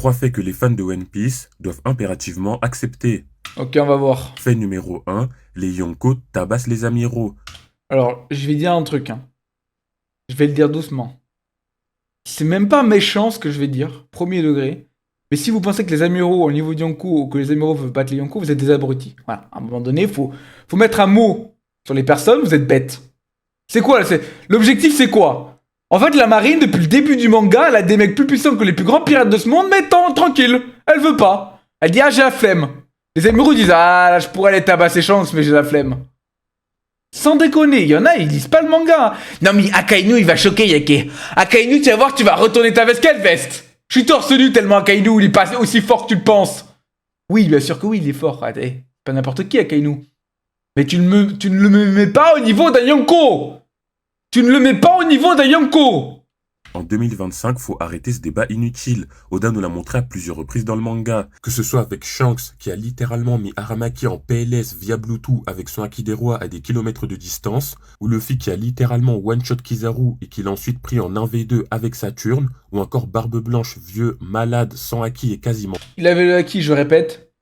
3 faits que les fans de One Piece doivent impérativement accepter. Ok, on va voir. Fait numéro 1, les Yonko tabassent les amiraux. Alors, je vais dire un truc. Hein. Je vais le dire doucement. C'est même pas méchant ce que je vais dire, premier degré. Mais si vous pensez que les amiraux ont le niveau de Yonko ou que les amiraux veulent battre les Yonko, vous êtes des abrutis. Voilà, à un moment donné, faut mettre un mot sur les personnes, vous êtes bêtes. C'est quoi là, l'objectif, c'est quoi? En fait, la marine, depuis le début du manga, elle a des mecs plus puissants que les plus grands pirates de ce monde, mais tranquille, elle veut pas. Elle dit, ah, j'ai la flemme. Les amiraux disent, ah, là, je pourrais les tabasser chance, mais j'ai la flemme. Sans déconner, il y en a, ils lisent pas le manga. Non mais Akainu, il va choquer Yake. Akainu, tu vas voir, tu vas retourner ta veste. Quelle veste? Je suis torse nu tellement Akainu, il est pas aussi fort que tu le penses. Oui, bien sûr que oui, il est fort. Attends, pas n'importe qui Akainu. Mais tu ne le mets pas au niveau d'un Yonko. Tu ne le mets pas au niveau d'un Yonko. En 2025, faut arrêter ce débat inutile. Oda nous l'a montré à plusieurs reprises dans le manga. Que ce soit avec Shanks, qui a littéralement mis Aramaki en PLS via Bluetooth avec son Haki des Rois à des kilomètres de distance, ou Luffy qui a littéralement one-shot Kizaru et qui l'a ensuite pris en 1v2 avec Saturne, ou encore Barbe Blanche, vieux, malade, sans Haki et quasiment... Il avait le Haki, je répète.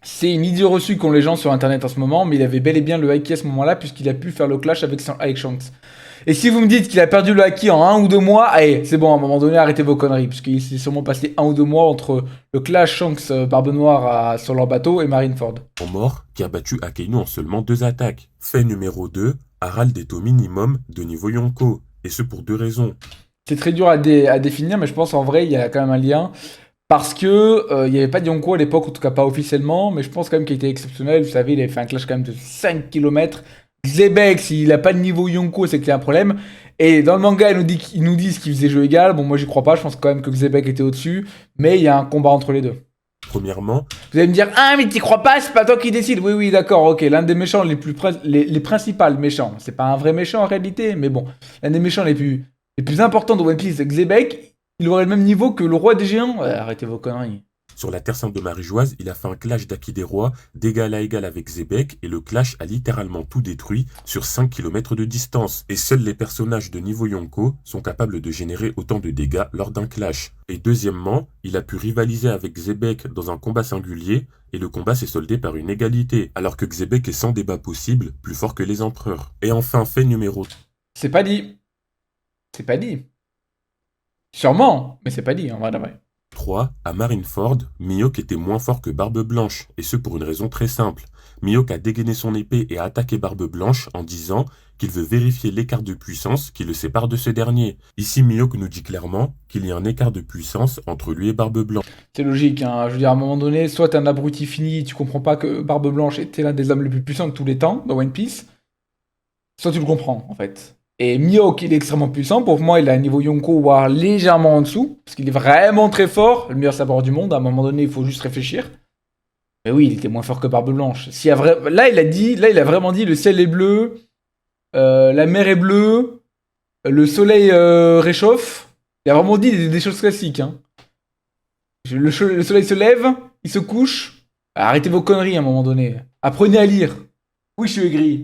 C'est une idée reçue qu'ont les gens sur internet en ce moment, mais il avait bel et bien le Haki à ce moment-là, puisqu'il a pu faire le clash avec Shanks. Et si vous me dites qu'il a perdu le Haki en 1 ou 2 mois, allez, c'est bon, à un moment donné, arrêtez vos conneries, puisqu'il s'est sûrement passé 1 ou 2 mois entre le clash Shanks Barbe Noire sur leur bateau et Marineford. Mort, qui a battu Akainu en seulement 2 attaques. Fait numéro 2, Harald est au minimum de niveau Yonko, et ce pour 2 raisons. C'est très dur à définir, mais je pense en vrai, il y a quand même un lien. Parce que il n'y avait pas de Yonko à l'époque, en tout cas pas officiellement, mais je pense quand même qu'il était exceptionnel. Vous savez, il avait fait un clash quand même de 5 km. Xebec, s'il n'a pas de niveau Yonko, c'est qu'il y a un problème. Et dans le manga, ils nous disent qu'il faisait jeu égal. Bon, moi j'y crois pas, je pense quand même que Xebec était au-dessus. Mais il y a un combat entre les deux. Premièrement, vous allez me dire, ah mais t'y crois pas, c'est pas toi qui décide. Oui, oui, d'accord, ok. L'un des méchants les principaux méchants. C'est pas un vrai méchant en réalité, mais bon. L'un des méchants les plus importants de One Piece, c'est Xebec. Il aurait le même niveau que le roi des géants. Ouais, arrêtez vos conneries. Sur la Terre Sainte de Marie-Joise, il a fait un clash d'Haki des Rois d'égal à égal avec Xebec et le clash a littéralement tout détruit sur 5 km de distance. Et seuls les personnages de niveau Yonko sont capables de générer autant de dégâts lors d'un clash. Et deuxièmement, il a pu rivaliser avec Xebec dans un combat singulier et le combat s'est soldé par une égalité, alors que Xebec est sans débat possible plus fort que les empereurs. Et enfin, fait numéro... C'est pas dit. C'est pas dit. Sûrement, mais c'est pas dit en vrai d'après. 3. À Marineford, Mihawk était moins fort que Barbe Blanche, et ce pour une raison très simple. Mihawk a dégainé son épée et a attaqué Barbe Blanche en disant qu'il veut vérifier l'écart de puissance qui le sépare de ce dernier. Ici, Mihawk nous dit clairement qu'il y a un écart de puissance entre lui et Barbe Blanche. C'est logique, hein. Je veux dire, à un moment donné, soit t'es un abruti fini, tu comprends pas que Barbe Blanche était l'un des hommes les plus puissants de tous les temps dans One Piece, soit tu le comprends en fait. Et Mihawk, il est extrêmement puissant. Pour moi, il a un niveau Yonko, voire légèrement en dessous. Parce qu'il est vraiment très fort. Le meilleur sabre du monde. À un moment donné, il faut juste réfléchir. Mais oui, il était moins fort que Barbe Blanche. Là, il a vraiment dit le ciel est bleu. La mer est bleue. Le soleil réchauffe. Il a vraiment dit des choses classiques. Hein. Le soleil se lève. Il se couche. Arrêtez vos conneries à un moment donné. Apprenez à lire. Oui, je suis aigri.